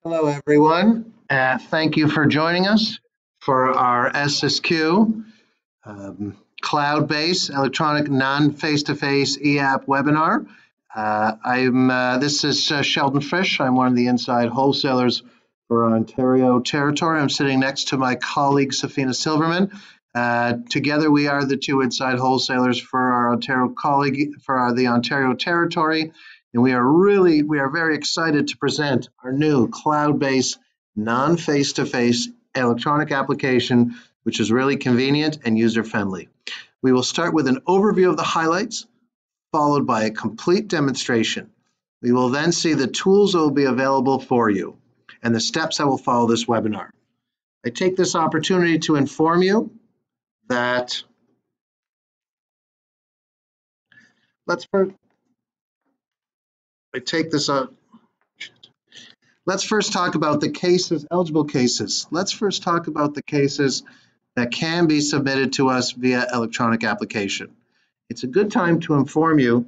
Hello, everyone. Thank you for joining us for our SSQ cloud-based electronic non-face-to-face e-app webinar. This is Sheldon Fish. I'm one of the inside wholesalers for our Ontario territory. I'm sitting next to my colleague, Safina Silverman. Together, we are the two inside wholesalers for our Ontario colleague for the Ontario territory. And we are very excited to present our new cloud-based, non-face-to-face electronic application, which is really convenient and user-friendly. We will start with an overview of the highlights, followed by a complete demonstration. We will then see the tools that will be available for you and the steps that will follow this webinar. I take this opportunity to inform you that let's first talk about the cases, eligible cases. Let's first talk about the cases that can be submitted to us via electronic application. It's a good time to inform you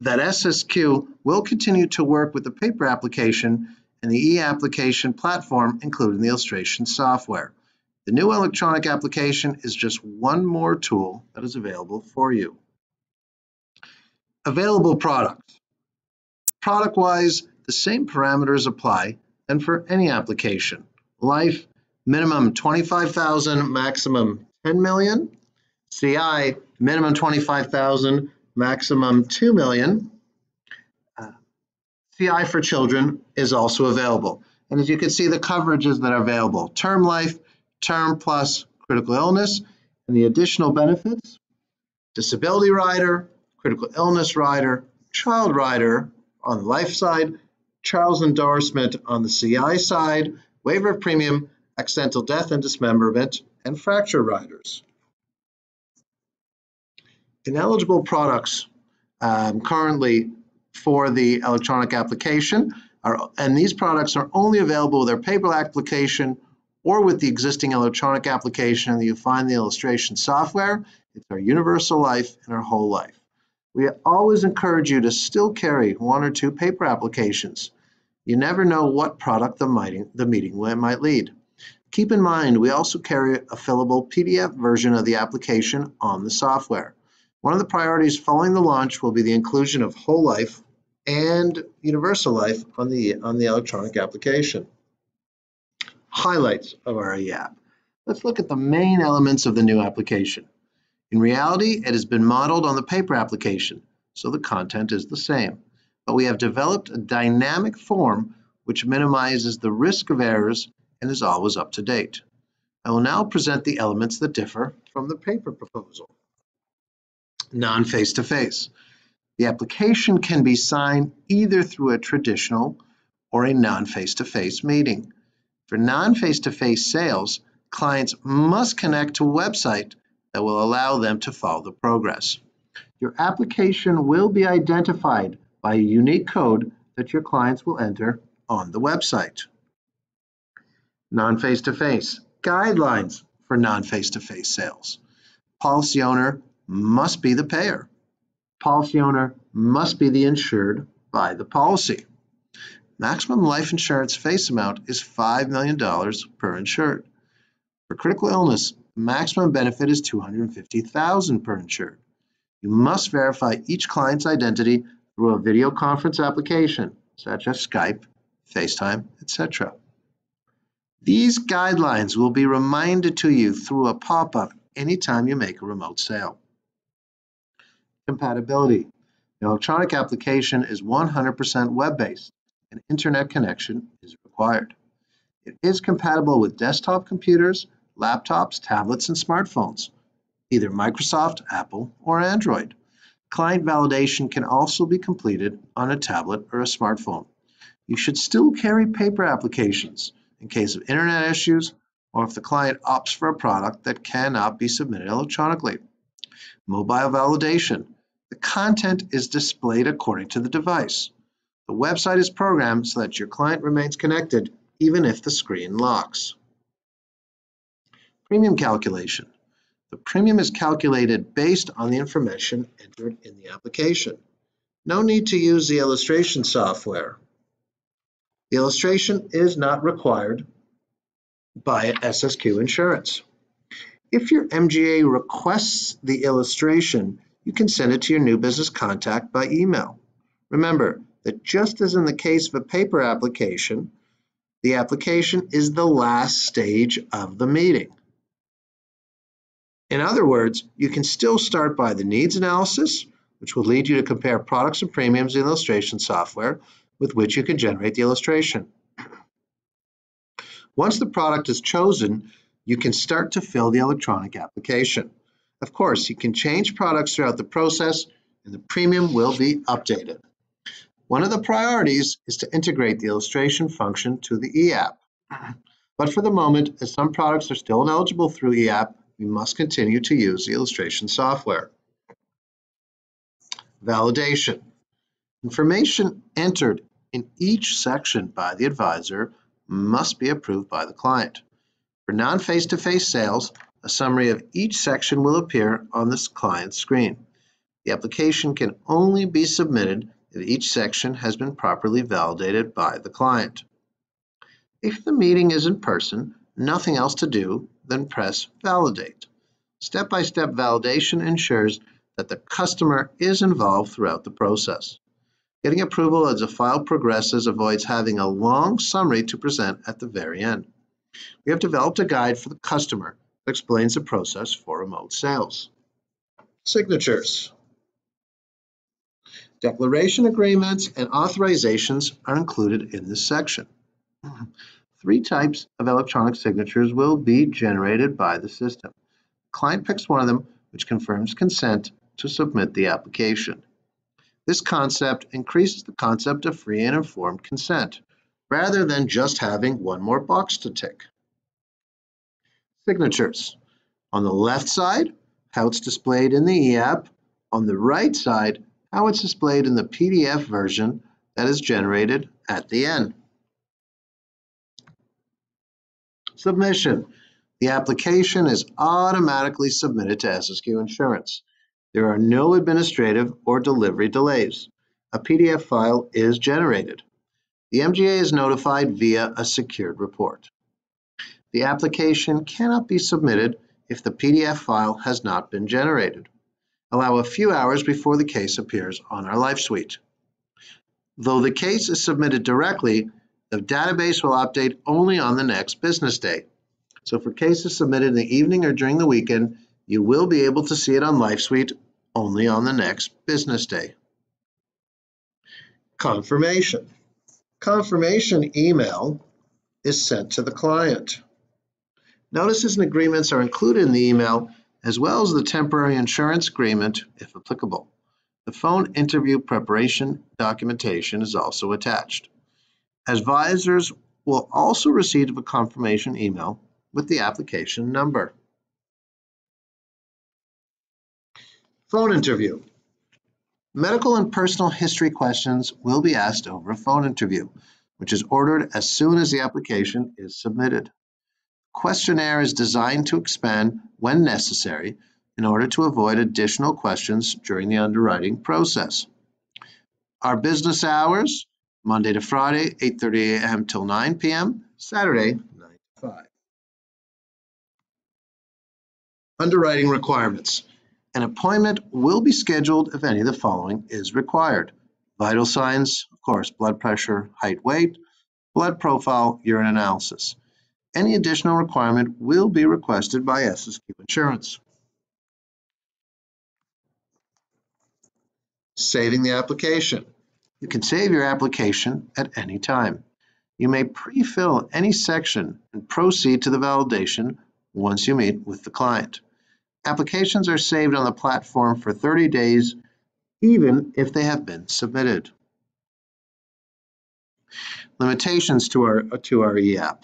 that SSQ will continue to work with the paper application and the e-application platform, including the illustration software. The new electronic application is just one more tool that is available for you. Available products. Product-wise, the same parameters apply than for any application. Life, minimum 25,000, maximum 10 million. CI, minimum 25,000, maximum 2 million. CI for children is also available. And as you can see, the coverages that are available: term life, term plus critical illness, and the additional benefits: disability rider, critical illness rider, child rider on the life side, child's endorsement on the CI side, waiver of premium, accidental death and dismemberment, and fracture riders. Ineligible products currently for the electronic application and these products are only available with our paper application or with the existing electronic application that you find in the illustration software. It's our universal life and our whole life. We always encourage you to still carry one or two paper applications. You never know what product the meeting might lead. Keep in mind, we also carry a fillable PDF version of the application on the software. One of the priorities following the launch will be the inclusion of whole life and universal life on the electronic application. Highlights of our e-app. Let's look at the main elements of the new application. In reality, it has been modeled on the paper application, so the content is the same. But we have developed a dynamic form which minimizes the risk of errors and is always up to date. I will now present the elements that differ from the paper proposal. Non-face-to-face. The application can be signed either through a traditional or a non-face-to-face meeting. For non-face-to-face sales, clients must connect to a website that will allow them to follow the progress. Your application will be identified by a unique code that your clients will enter on the website. Non-face-to-face. Guidelines for non-face-to-face sales. Policy owner must be the payer. Policy owner must be the insured by the policy. Maximum life insurance face amount is $5 million per insured. For critical illness, maximum benefit is $250,000 per insured. You must verify each client's identity through a video conference application, such as Skype, FaceTime, etc. These guidelines will be reminded to you through a pop-up anytime you make a remote sale. Compatibility. The electronic application is 100% web-based and internet connection is required. It is compatible with desktop computers, laptops, tablets, and smartphones, either Microsoft, Apple, or Android. Client validation can also be completed on a tablet or a smartphone. You should still carry paper applications in case of internet issues or if the client opts for a product that cannot be submitted electronically. Mobile validation. The content is displayed according to the device. The website is programmed so that your client remains connected even if the screen locks. Premium calculation. The premium is calculated based on the information entered in the application. No need to use the illustration software. The illustration is not required by SSQ Insurance. If your MGA requests the illustration, you can send it to your new business contact by email. Remember that just as in the case of a paper application, the application is the last stage of the meeting. In other words, you can still start by the needs analysis, which will lead you to compare products and premiums in illustration software with which you can generate the illustration. Once the product is chosen, you can start to fill the electronic application. Of course, you can change products throughout the process and the premium will be updated. One of the priorities is to integrate the illustration function to the eApp. But for the moment, as some products are still ineligible through eApp, we must continue to use the illustration software. Validation. Information entered in each section by the advisor must be approved by the client. For non-face-to-face sales, a summary of each section will appear on this client's screen. The application can only be submitted if each section has been properly validated by the client. If the meeting is in person, nothing else to do than press Validate. Step-by-step validation ensures that the customer is involved throughout the process. Getting approval as a file progresses avoids having a long summary to present at the very end. We have developed a guide for the customer that explains the process for remote sales. Signatures. Declaration agreements and authorizations are included in this section. 3 types of electronic signatures will be generated by the system. The client picks one of them, which confirms consent to submit the application. This concept increases the concept of free and informed consent, rather than just having one more box to tick. Signatures. On the left side, how it's displayed in the eApp. On the right side, how it's displayed in the PDF version that is generated at the end. Submission. The application is automatically submitted to SSQ Insurance. There are no administrative or delivery delays. A PDF file is generated. The MGA is notified via a secured report. The application cannot be submitted if the PDF file has not been generated. Allow a few hours before the case appears on our Life Suite. Though the case is submitted directly, the database will update only on the next business day. So for cases submitted in the evening or during the weekend, you will be able to see it on Life Suite only on the next business day. Confirmation. Confirmation email is sent to the client. Notices and agreements are included in the email, as well as the temporary insurance agreement, if applicable. The phone interview preparation documentation is also attached. Advisors will also receive a confirmation email with the application number. Phone interview. Medical and personal history questions will be asked over a phone interview, which is ordered as soon as the application is submitted. Questionnaire is designed to expand when necessary in order to avoid additional questions during the underwriting process. Our business hours, Monday to Friday, 8:30 a.m. till 9 p.m., Saturday, 9 to 5. Underwriting requirements. An appointment will be scheduled if any of the following is required. Vital signs, of course, blood pressure, height, weight, blood profile, urine analysis. Any additional requirement will be requested by SSQ Insurance. Saving the application. You can save your application at any time. You may pre-fill any section and proceed to the validation once you meet with the client. Applications are saved on the platform for 30 days, even if they have been submitted. Limitations to our eApp.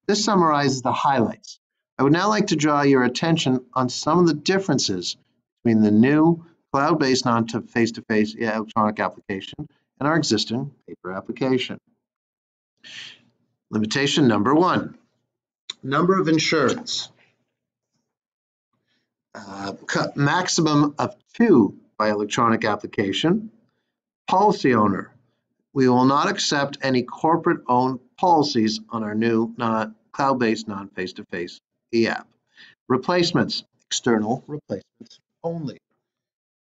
This summarizes the highlights. I would now like to draw your attention on some of the differences between the new cloud-based non-face-to-face electronic application and our existing paper application. Limitation number 1, number of insureds. Maximum of 2 by electronic application. Policy owner. We will not accept any corporate-owned policies on our new cloud-based non-face-to-face e-app. Replacements, external replacements only.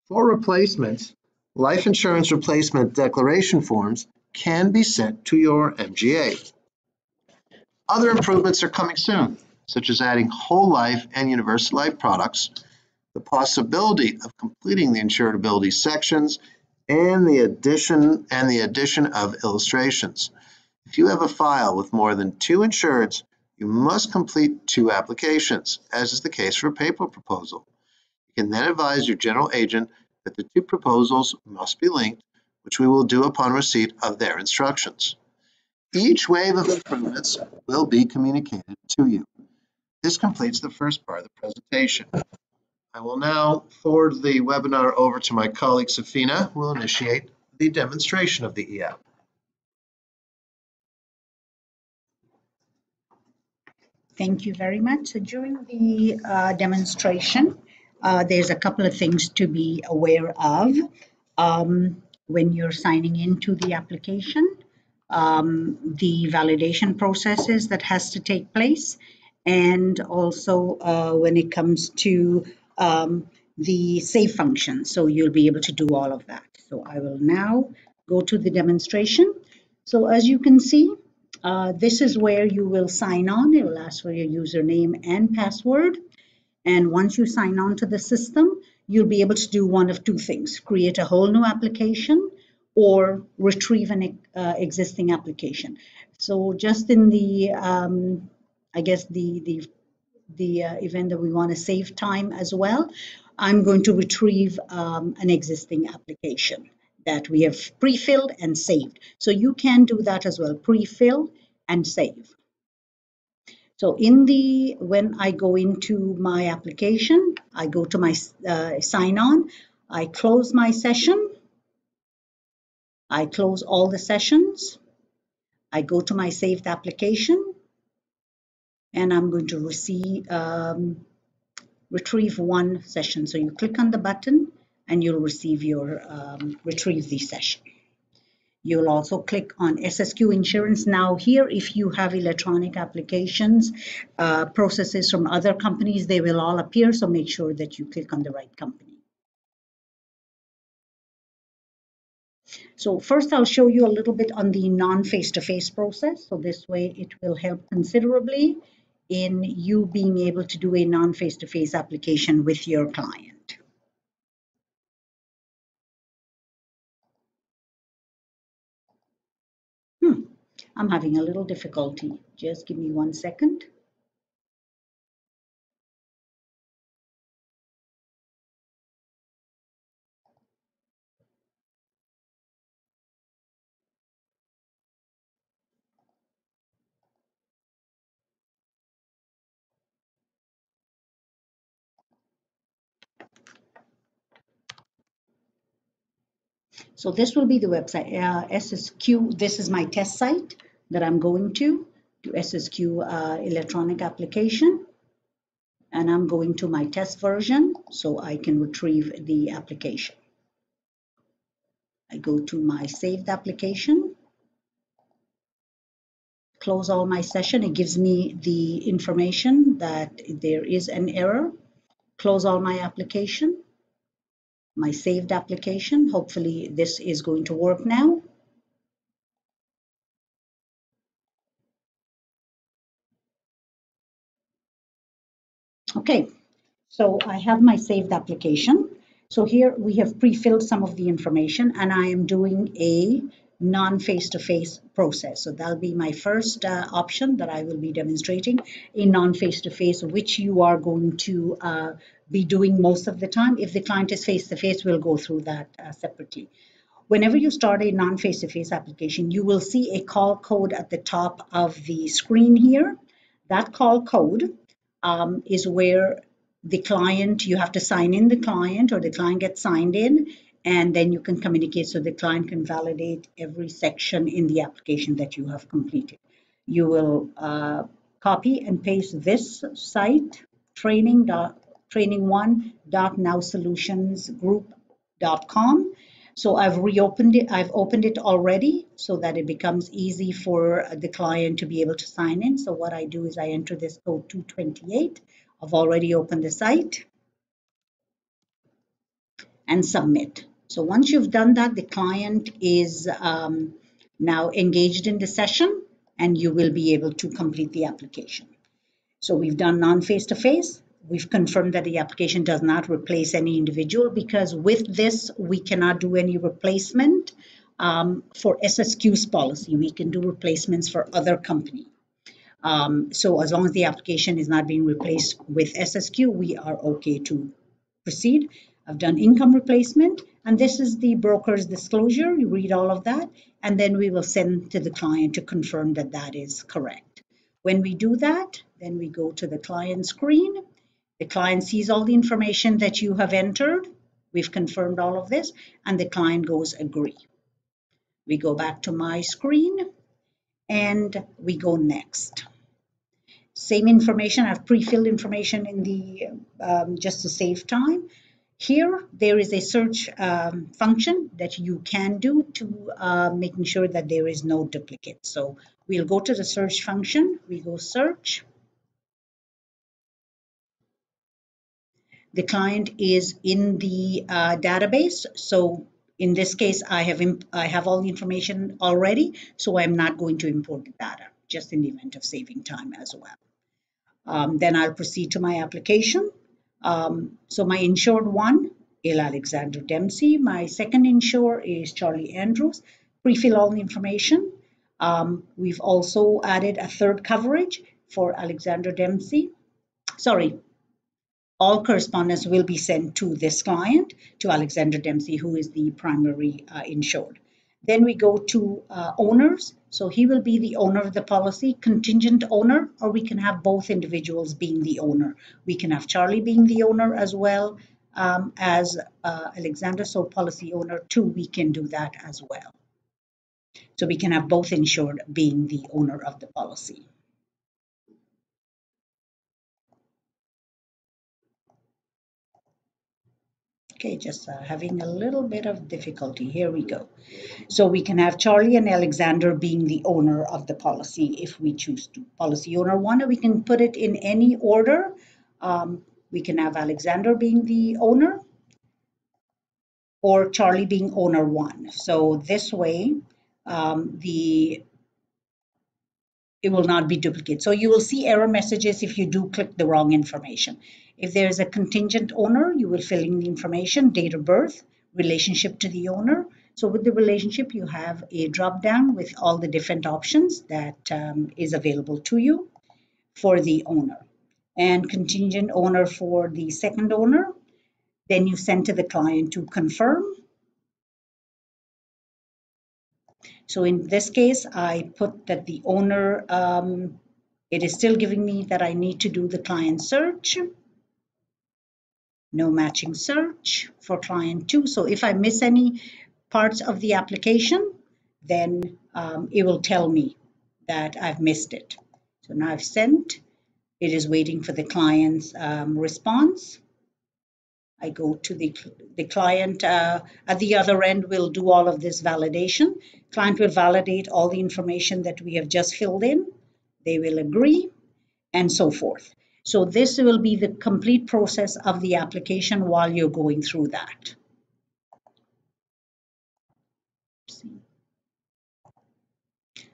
For replacements, life insurance replacement declaration forms can be sent to your MGA. Other improvements are coming soon, such as adding whole life and universal life products, the possibility of completing the insurability sections, and the addition of illustrations. If you have a file with more than 2 insureds, you must complete 2 applications, as is the case for a paper proposal. You can then advise your general agent that the 2 proposals must be linked, which we will do upon receipt of their instructions. Each wave of improvements will be communicated to you. This completes the first part of the presentation. I will now forward the webinar over to my colleague Safina, who will initiate the demonstration of the e-app. Thank you very much. So during the demonstration, there's a couple of things to be aware of when you're signing into the application, the validation processes that has to take place, and also when it comes to the save function. So you'll be able to do all of that. So I will now go to the demonstration. So as you can see, this is where you will sign on. It will ask for your username and password. And once you sign on to the system, you'll be able to do one of 2 things: create a whole new application or retrieve an existing application. So just in the, I guess the event that we want to save time as well, I'm going to retrieve an existing application that we have pre-filled and saved. So you can do that as well, pre-fill and save. So when I go into my application, I go to my sign on, I close my session, I close all the sessions, I go to my saved application, and I'm going to retrieve one session. So you click on the button and you'll retrieve the session. You'll also click on SSQ insurance. Now here, if you have electronic applications, processes from other companies, they will all appear. So make sure that you click on the right company. So first I'll show you a little bit on the non-face-to-face process. So this way it will help considerably in you being able to do a non-face-to-face application with your client. I'm having a little difficulty. Just give me 1 second. So this will be the website, SSQ. This is my test site that I'm going to SSQ electronic application. And I'm going to my test version so I can retrieve the application. I go to my saved application, close all my session. It gives me the information that there is an error. Close all my application, my saved application. Hopefully this is going to work now. Okay, so I have my saved application. So here we have pre-filled some of the information, and I am doing a non-face-to-face process. So that'll be my first option that I will be demonstrating, a non-face-to-face, which you are going to be doing most of the time. If the client is face-to-face, we'll go through that separately. Whenever you start a non-face-to-face application, you will see a call code at the top of the screen here. That call code is where the client, you have to sign in the client, or the client gets signed in, and then you can communicate so the client can validate every section in the application that you have completed. You will copy and paste this site, training1.nowsolutionsgroup.com. So I've reopened it, I've opened it already so that it becomes easy for the client to be able to sign in. So what I do is I enter this code 228. I've already opened the site and submit. So once you've done that, the client is now engaged in the session and you will be able to complete the application. So we've done non-face-to-face. We've confirmed that the application does not replace any individual because with this, we cannot do any replacement for SSQ's policy. We can do replacements for other company. So as long as the application is not being replaced with SSQ, we are okay to proceed. I've done income replacement, and this is the broker's disclosure. You read all of that, and then we will send to the client to confirm that that is correct. When we do that, then we go to the client screen. The client sees all the information that you have entered. We've confirmed all of this, and the client goes agree. We go back to my screen, and we go next. Same information, I've pre-filled information in the, just to save time. Here, there is a search function that you can do to making sure that there is no duplicate. So we'll go to the search function, we go search. The client is in the database. So in this case, I have all the information already, so I'm not going to import the data, just in the event of saving time as well. Then I'll proceed to my application. So my insured one, Il Alexander Dempsey. My second insurer is Charlie Andrews. Pre-fill all the information. We've also added a third coverage for Alexander Dempsey. Sorry, all correspondence will be sent to this client, to Alexander Dempsey, who is the primary insured. Then we go to owners. So he will be the owner of the policy, contingent owner, or we can have both individuals being the owner. We can have Charlie being the owner as well as Alexander. So policy owner 2, we can do that as well. So we can have both insured being the owner of the policy. Okay, just having a little bit of difficulty. Here we go. So we can have Charlie and Alexander being the owner of the policy if we choose to. Policy owner 1, we can put it in any order. We can have Alexander being the owner or Charlie being owner 1. So this way, it will not be duplicate. So you will see error messages if you do click the wrong information. If there's a contingent owner, you will fill in the information, date of birth, relationship to the owner. So with the relationship, you have a drop down with all the different options that is available to you for the owner. And contingent owner for the second owner, then you send to the client to confirm. So in this case, I put that the owner, it is still giving me that I need to do the client search. No matching search for client 2. So if I miss any parts of the application, then it will tell me that I've missed it. So now I've sent. It is waiting for the client's response. I go to the client at the other end will do all of this validation. Client will validate all the information that we have just filled in. They will agree and so forth. So this will be the complete process of the application while you're going through that.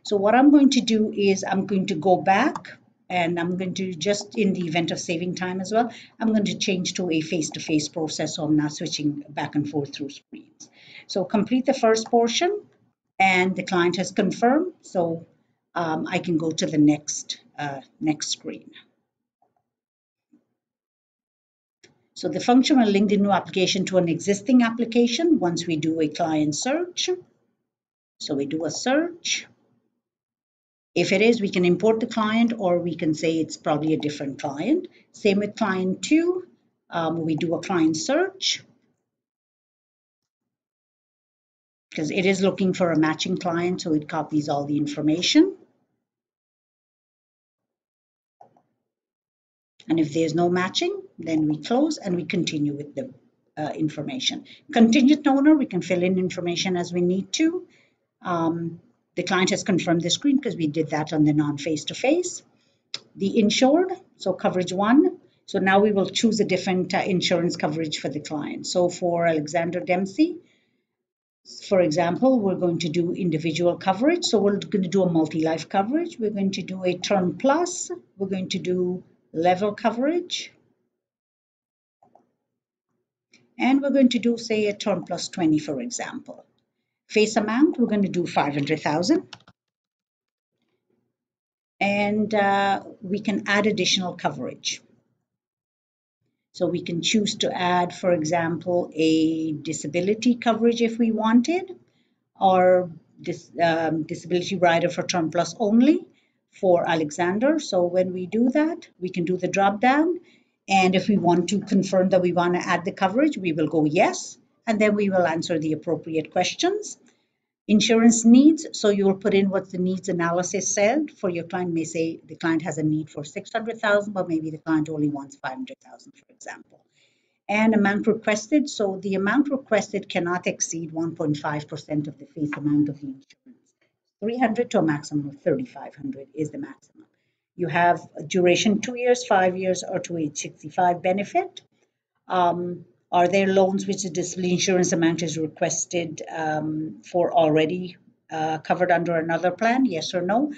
So what I'm going to do is I'm going to go back and I'm going to, just in the event of saving time as well, I'm going to change to a face-to-face process so I'm not switching back and forth through screens. So complete the first portion and the client has confirmed. So I can go to the next screen. So the function will link the new application to an existing application once we do a client search. So we do a search. If it is, we can import the client or we can say it's probably a different client. Same with client 2. We do a client search because it is looking for a matching client, so it copies all the information. And if there's no matching, then we close and we continue with the information. Contingent owner, we can fill in information as we need to. The client has confirmed the screen because we did that on the non-face-to-face. The insured, so coverage 1. So now we will choose a different insurance coverage for the client. So for Alexander Dempsey, for example, we're going to do individual coverage. So we're going to do a multi-life coverage. We're going to do a term plus. We're going to do level coverage. And we're going to do, say, a term plus 20, for example. Face amount, we're going to do 500,000. And we can add additional coverage. So we can choose to add, for example, a disability coverage if we wanted, or disability rider for term plus only for Alexander. So when we do that, we can do the drop down. And if we want to confirm that we want to add the coverage, we will go yes, and then we will answer the appropriate questions. Insurance needs, so you will put in what the needs analysis said. For your client, may say the client has a need for 600,000, but maybe the client only wants 500,000, for example. And amount requested, so the amount requested cannot exceed 1.5% of the face amount of the insurance. 300 to a maximum of 3,500 is the maximum. You have a duration 2 years, 5 years, or to age 65 benefit. Are there loans which the disability insurance amount is requested for already covered under another plan? Yes or no?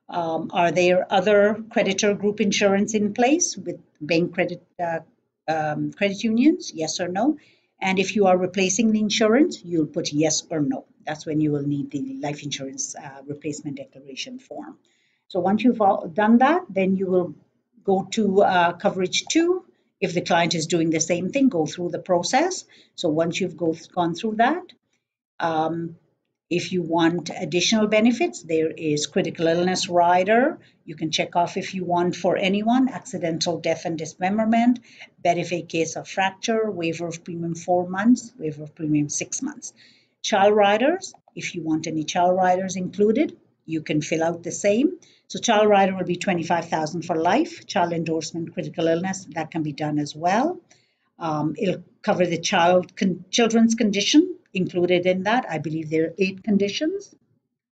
Are there other creditor group insurance in place with bank credit unions? Yes or no? And if you are replacing the insurance, you'll put yes or no. That's when you will need the life insurance replacement declaration form. So once you've done that, then you will go to coverage 2. If the client is doing the same thing, go through the process. So once you've gone through that, if you want additional benefits, there is critical illness rider. You can check off if you want for anyone, accidental death and dismemberment, benefit case of fracture, waiver of premium 4 months, waiver of premium 6 months. Child riders, if you want any child riders included, you can fill out the same. So child rider will be 25,000 for life. Child endorsement, critical illness, that can be done as well. It'll cover the children's condition included in that. I believe there are 8 conditions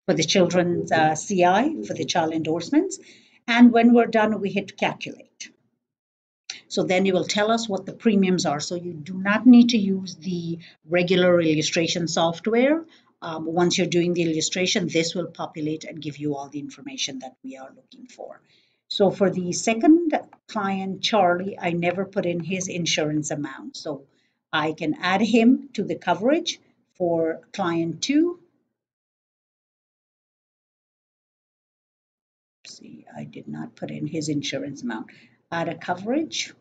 for the children's CI, for the child endorsements. And when we're done, we hit calculate. So then it will tell us what the premiums are. So you do not need to use the regular illustration software. Once you're doing the illustration, this will populate and give you all the information that we are looking for. So for the second client, Charlie, I never put in his insurance amount. So I can add him to the coverage for client 2. See, I did not put in his insurance amount. Add a coverage.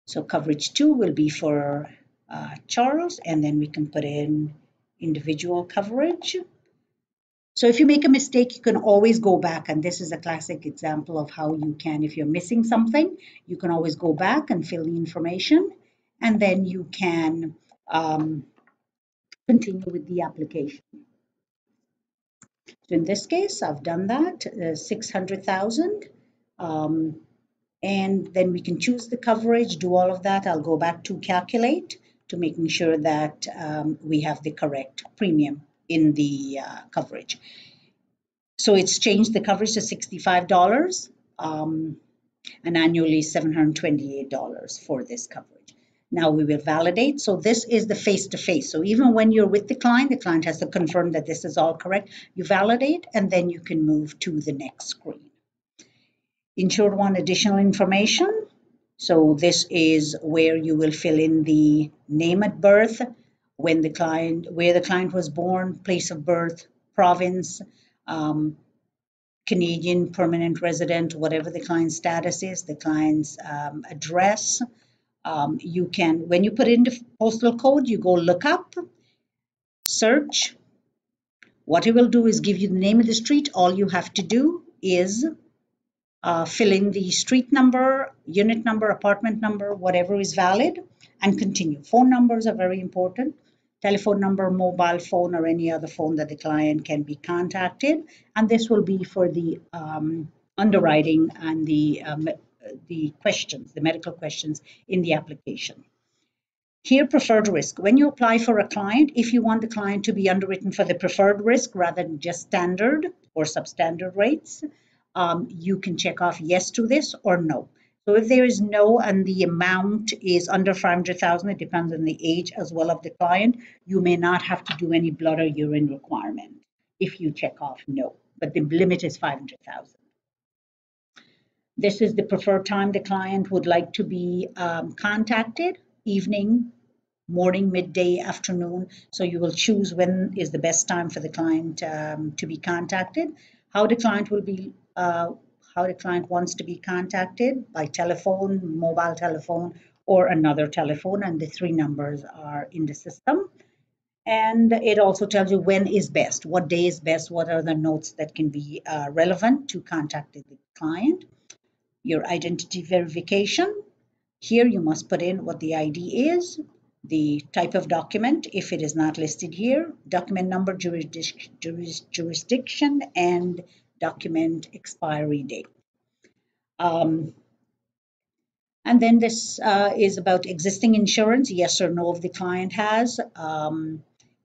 So coverage 2 will be for Charles, and then we can put in individual coverage. So if you make a mistake, you can always go back, and this is a classic example of how you can, if you're missing something, you can always go back and fill the information, and then you can continue with the application. So in this case, I've done that, 600,000. And then we can choose the coverage, do all of that. I'll go back to calculate to making sure that we have the correct premium in the coverage. So it's changed the coverage to $65 and annually $728 for this coverage. Now we will validate. So this is the face-to-face. So even when you're with the client has to confirm that this is all correct. You validate, and then you can move to the next screen. Insured want additional information. So this is where you will fill in the name at birth, where the client was born, place of birth, province, Canadian permanent resident, whatever the client's status is, the client's address. You can, when you put in the postal code, you go look up, search. What it will do is give you the name of the street. All you have to do is fill in the street number, unit number, apartment number, whatever is valid, and continue. Phone numbers are very important. Telephone number, mobile phone, or any other phone that the client can be contacted. And this will be for the underwriting and the the questions, the medical questions in the application. Here, preferred risk. When you apply for a client, if you want the client to be underwritten for the preferred risk rather than just standard or substandard rates, you can check off yes to this or no. So if there is no and the amount is under 500,000, it depends on the age as well of the client, you may not have to do any blood or urine requirement if you check off no, but the limit is 500,000. This is the preferred time the client would like to be contacted, evening, morning, midday, afternoon. So you will choose when is the best time for the client to be contacted. How the client wants to be contacted, by telephone, mobile telephone, or another telephone, and the 3 numbers are in the system. And it also tells you when is best, what day is best, what are the notes that can be relevant to contact the client. Your identity verification. Here you must put in what the ID is, the type of document, if it is not listed here, document number, jurisdiction, and document expiry date. And then this is about existing insurance, yes or no if the client has,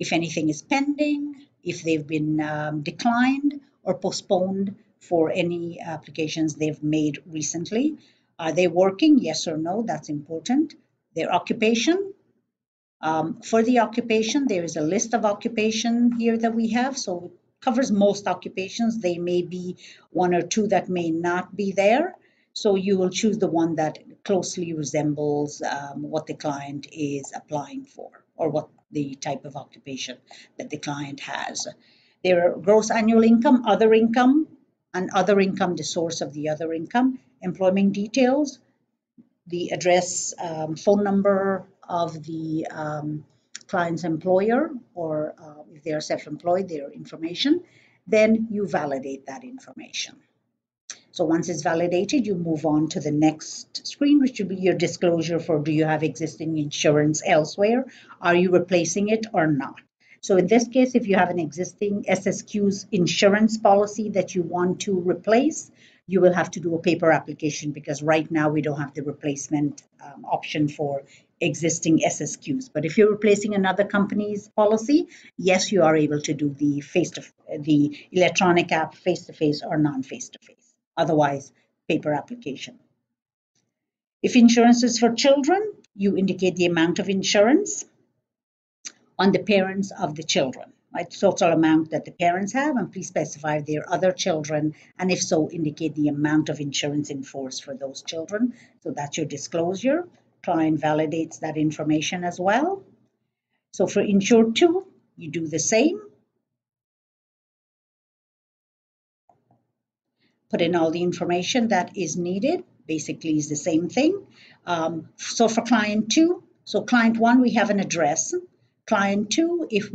if anything is pending, if they've been declined or postponed for any applications they've made recently. Are they working? Yes or no, that's important. Their occupation. For the occupation, there is a list of occupation here that we have, so it covers most occupations. There may be 1 or 2 that may not be there. So you will choose the one that closely resembles what the client is applying for or what the type of occupation that the client has. Their gross annual income, and other income, the source of the other income, employment details, the address, phone number of the client's employer, or if they are self-employed, their information. Then you validate that information. So once it's validated, you move on to the next screen, which will be your disclosure for do you have existing insurance elsewhere? Are you replacing it or not? So in this case, if you have an existing SSQ's insurance policy that you want to replace, you will have to do a paper application because right now we don't have the replacement option for existing SSQs. But if you're replacing another company's policy, yes, you are able to do the electronic app face-to-face or non-face-to-face. Otherwise, paper application. If insurance is for children, you indicate the amount of insurance on the parents of the children, right? Total amount that the parents have, and please specify their other children, and if so, indicate the amount of insurance in force for those children. So that's your disclosure. Client validates that information as well. So for insured 2, you do the same. Put in all the information that is needed. Basically is the same thing. So for client 2, so client 1, we have an address. Client 2, if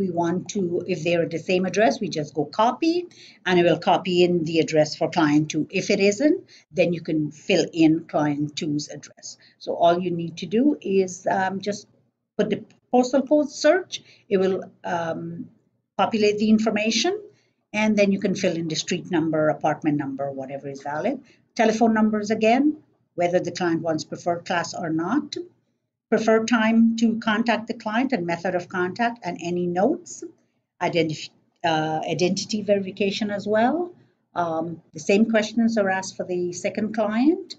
they're at the same address, we just go copy, and it will copy in the address for client 2. If it isn't, then you can fill in client 2's address. So all you need to do is just put the postal code search. It will populate the information, and then you can fill in the street number, apartment number, whatever is valid. Telephone numbers again, whether the client wants preferred class or not. Preferred time to contact the client and method of contact, and any notes. Identity verification as well. The same questions are asked for the second client.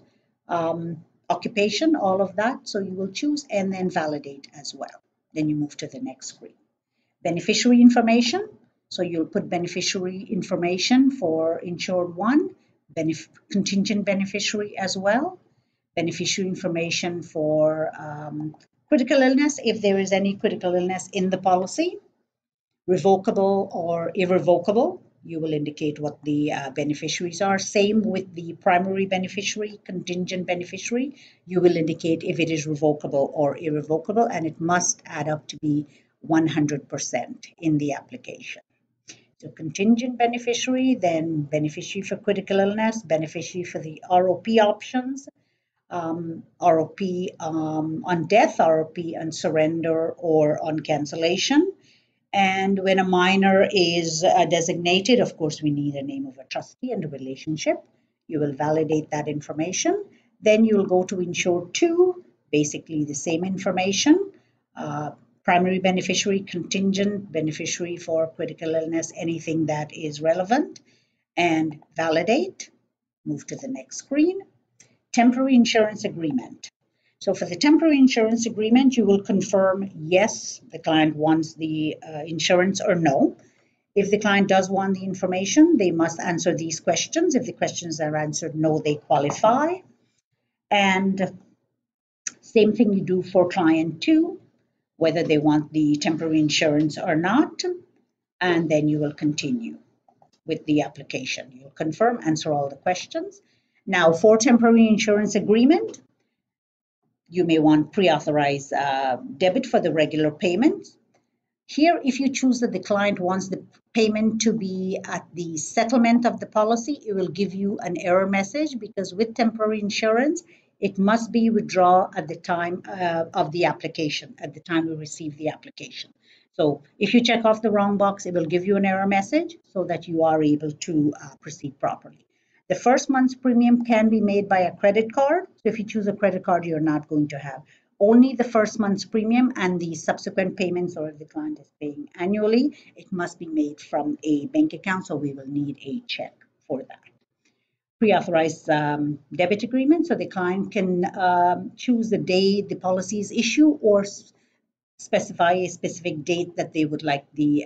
Occupation, all of that. So you will choose and then validate as well. Then you move to the next screen. Beneficiary information. So you'll put beneficiary information for insured 1, contingent beneficiary as well. Beneficiary information for critical illness, if there is any critical illness in the policy, revocable or irrevocable, you will indicate what the beneficiaries are. Same with the primary beneficiary, contingent beneficiary, you will indicate if it is revocable or irrevocable, and it must add up to be 100% in the application. So contingent beneficiary, then beneficiary for critical illness, beneficiary for the ROP options, ROP on death, ROP on surrender or on cancellation. And when a minor is designated, of course, we need a name of a trustee and a relationship. You will validate that information. Then you'll go to insured 2, basically the same information, primary beneficiary, contingent beneficiary for critical illness, anything that is relevant, and validate. Move to the next screen. Temporary insurance agreement. So for the temporary insurance agreement, you will confirm yes, the client wants the insurance, or no. If the client does want the information, they must answer these questions. If the questions are answered no, they qualify. And same thing you do for client 2, whether they want the temporary insurance or not. And then you will continue with the application. You'll confirm, answer all the questions. Now, for temporary insurance agreement, you may want pre-authorized debit for the regular payments. Here, if you choose that the client wants the payment to be at the settlement of the policy, it will give you an error message, because with temporary insurance, it must be withdrawn at the time of the application, at the time we receive the application. So if you check off the wrong box, it will give you an error message so that you are able to proceed properly. The first month's premium can be made by a credit card. So if you choose a credit card, you're not going to have only the first month's premium, and the subsequent payments, or if the client is paying annually, it must be made from a bank account. So we will need a check for that. Pre-authorized debit agreement. So the client can choose the day the policy is issued, or specify a specific date that they would like the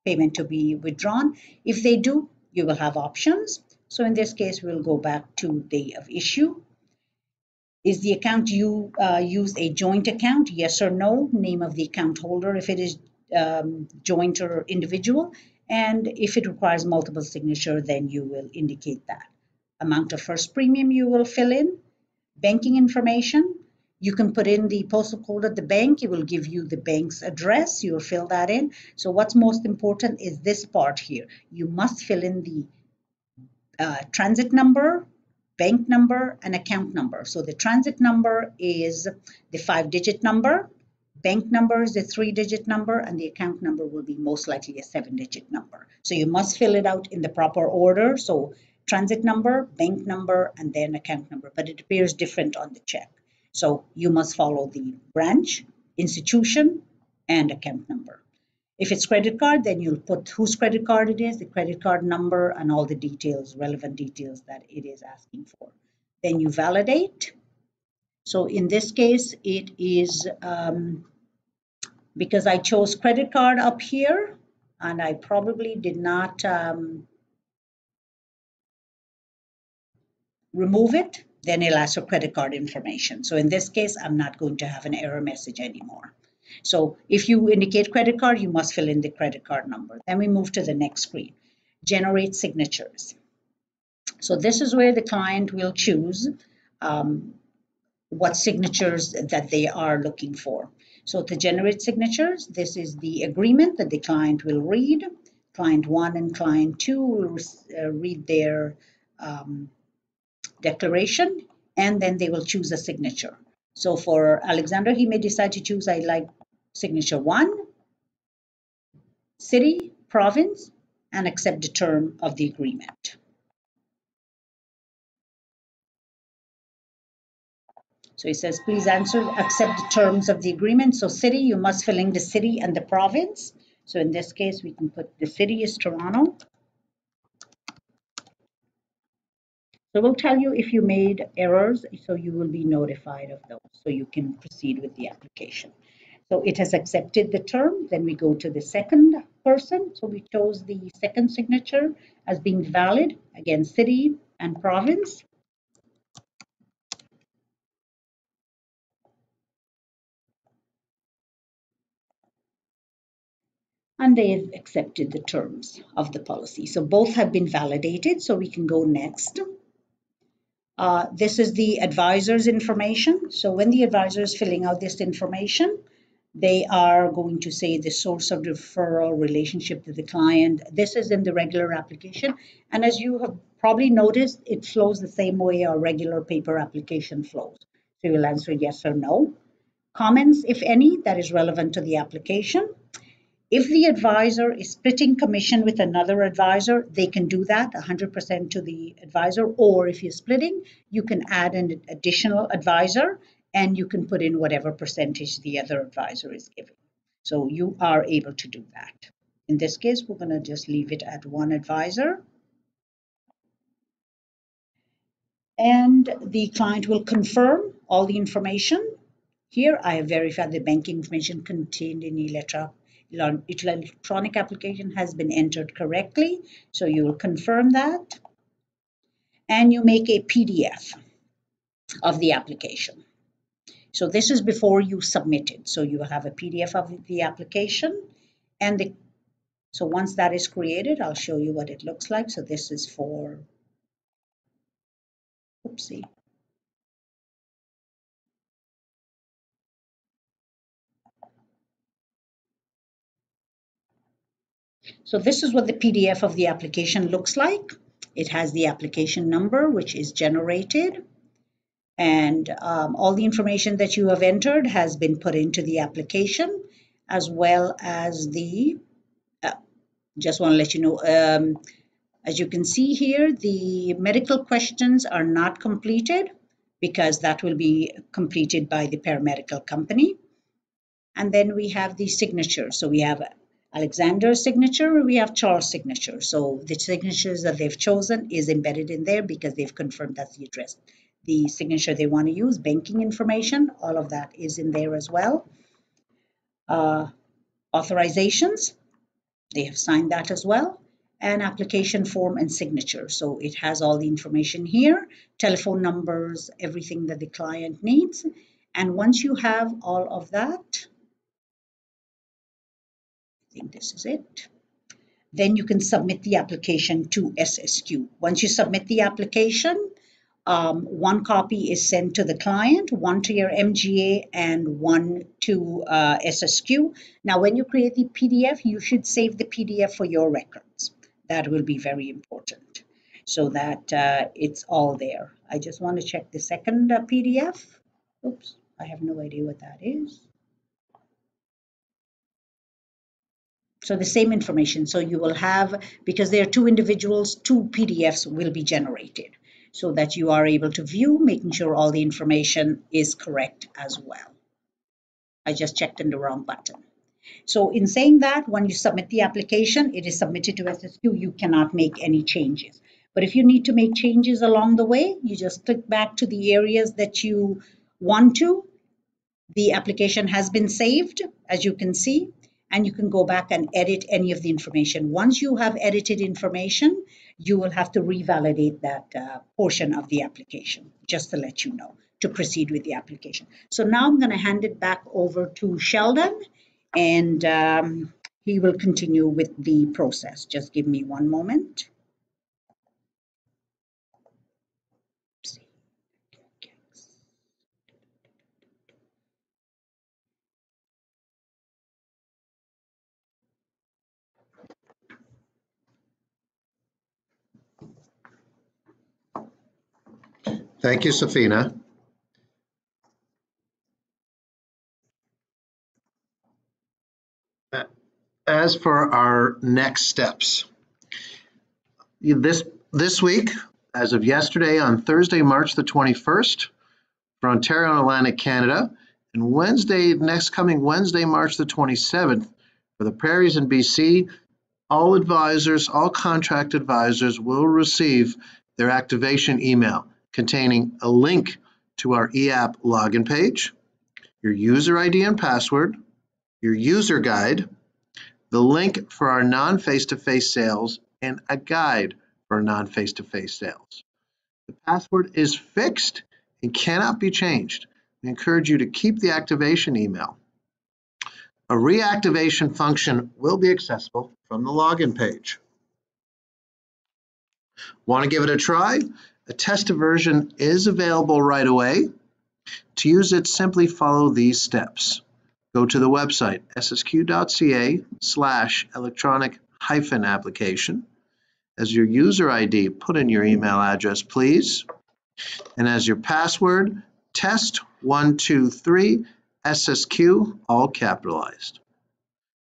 payment to be withdrawn. If they do, you will have options. So in this case, we'll go back to day of issue. Is the account you use a joint account? Yes or no? Name of the account holder if it is joint or individual. And if it requires multiple signature, then you will indicate that. Amount of first premium you will fill in. Banking information. You can put in the postal code of the bank. It will give you the bank's address. You'll fill that in. So what's most important is this part here. You must fill in the transit number, bank number, and account number. So the transit number is the 5-digit number, bank number is a 3-digit number, and the account number will be most likely a 7-digit number. So you must fill it out in the proper order. So transit number, bank number, and then account number, but it appears different on the check. So you must follow the branch, institution, and account number. If it's credit card, then you'll put whose credit card it is, the credit card number, and all the details, relevant details that it is asking for. Then you validate. So in this case, it is because I chose credit card up here, and I probably did not remove it, then it'll ask for credit card information. So in this case, I'm not going to have an error message anymore. So if you indicate credit card, you must fill in the credit card number. Then we move to the next screen, generate signatures. So this is where the client will choose what signatures that they are looking for. So to generate signatures, this is the agreement that the client will read. Client 1 and client 2 will read their declaration, and then they will choose a signature. So for Alexander, he may decide to choose, I like signature 1, city, province, and accept the term of the agreement. So he says, please accept the terms of the agreement. So city, you must fill in the city and the province. So in this case, we can put the city is Toronto. So we'll tell you if you made errors, so you will be notified of those, so you can proceed with the application. So it has accepted the term. Then we go to the second person. So we chose the second signature as being valid. Again, city and province. And they have accepted the terms of the policy. So both have been validated. So we can go next. This is the advisor's information. So when the advisor is filling out this information, they are going to say the source of referral, relationship to the client. This is in the regular application. And as you have probably noticed, it flows the same way our regular paper application flows. So you'll answer yes or no. Comments, if any, that is relevant to the application. If the advisor is splitting commission with another advisor, they can do that 100% to the advisor. Or if you're splitting, you can add an additional advisor and you can put in whatever percentage the other advisor is giving. So you are able to do that. In this case, we're going to just leave it at one advisor. And the client will confirm all the information. Here, I have verified the banking information contained in electronic application has been entered correctly. So you will confirm that. And you make a PDF of the application. So this is before you submit it. So you will have a PDF of the application. And so once that is created, I'll show you what it looks like. So this is for, oopsie. So this is what the PDF of the application looks like. It has the application number, which is generated. And all the information that you have entered has been put into the application, as well as the, just want to let you know, as you can see here, the medical questions are not completed because that will be completed by the paramedical company. And then we have the signature. So we have Alexander's signature, we have Charles' signature. So the signatures that they've chosen is embedded in there because they've confirmed that's the address. The signature they want to use, banking information, all of that is in there as well. Authorizations, they have signed that as well. And application form and signature. So it has all the information here, telephone numbers, everything that the client needs. And once you have all of that, I think this is it. Then you can submit the application to SSQ. Once you submit the application, one copy is sent to the client, one to your MGA, and one to SSQ. Now, when you create the PDF, you should save the PDF for your records. That will be very important so that it's all there. I just want to check the second PDF. Oops, I have no idea what that is. So the same information. So you will have, because there are two individuals, two PDFs will be generated so that you are able to view, making sure all the information is correct as well. I just checked in the wrong button. So in saying that, when you submit the application, it is submitted to SSQ. You cannot make any changes. But if you need to make changes along the way, you just click back to the areas that you want to. The application has been saved, as you can see, and you can go back and edit any of the information. Once you have edited information, you will have to revalidate that portion of the application, just to let you know, to proceed with the application. So now I'm going to hand it back over to Sheldon, and he will continue with the process. Just give me one moment. Thank you, Safina. As for our next steps, this week, as of yesterday, on Thursday, March the 21st, for Ontario and Atlantic Canada, and next coming Wednesday, March the 27th, for the Prairies in BC, all advisors, all contract advisors will receive their activation email containing a link to our eApp login page, your user ID and password, your user guide, the link for our non-face-to-face sales, and a guide for non-face-to-face sales. The password is fixed and cannot be changed. We encourage you to keep the activation email. A reactivation function will be accessible from the login page. Want to give it a try? A test version is available right away. To use it, simply follow these steps. Go to the website ssq.ca/electronic-application. As your user ID, put in your email address, please. And as your password, test123 SSQ, all capitalized.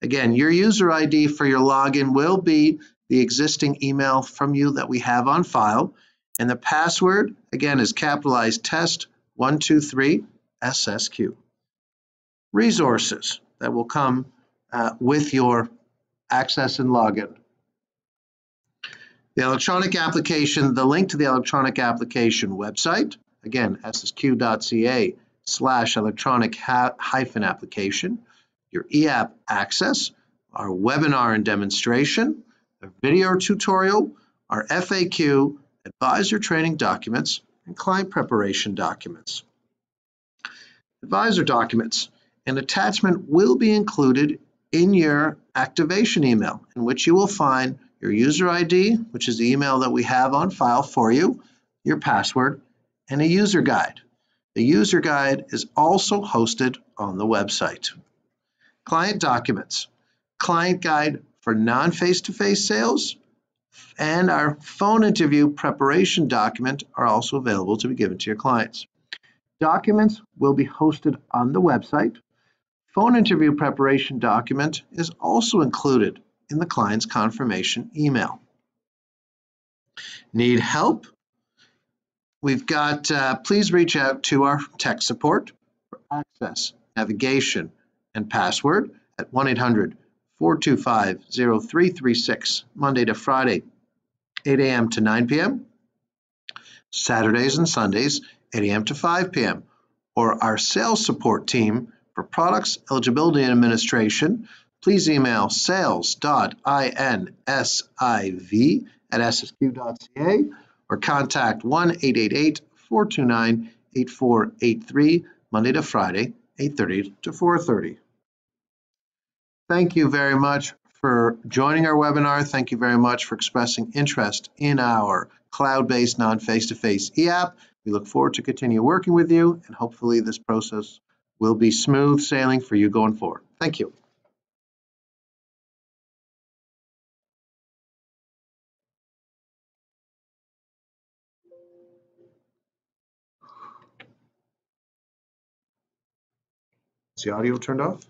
Again, your user ID for your login will be the existing email from you that we have on file. And the password, again, is capitalized test123 SSQ. Resources that will come with your access and login. The electronic application, the link to the electronic application website, again, ssq.ca/electronic-application, your eApp access, our webinar and demonstration, a video tutorial, our FAQ, advisor training documents, and client preparation documents. Advisor documents. An attachment will be included in your activation email, in which you will find your user ID, which is the email that we have on file for you, your password, and a user guide. The user guide is also hosted on the website. Client documents. Client guide for non-face-to-face sales and our phone interview preparation document are also available to be given to your clients. Documents will be hosted on the website. Phone interview preparation document is also included in the client's confirmation email. Need help? We've got, please reach out to our tech support for access, navigation, and password at 1-800-425-0336, Monday to Friday, 8 a.m. to 9 p.m., Saturdays and Sundays, 8 a.m. to 5 p.m., or our sales support team for products, eligibility, and administration. Please email sales.insiv@ssq.ca or contact 1-888-429-8483, Monday to Friday, 8:30 to 4:30. Thank you very much for joining our webinar. Thank you very much for expressing interest in our cloud-based non-face-to-face e-app. We look forward to continue working with you, and hopefully this process will be smooth sailing for you going forward. Thank you. Is the audio turned off?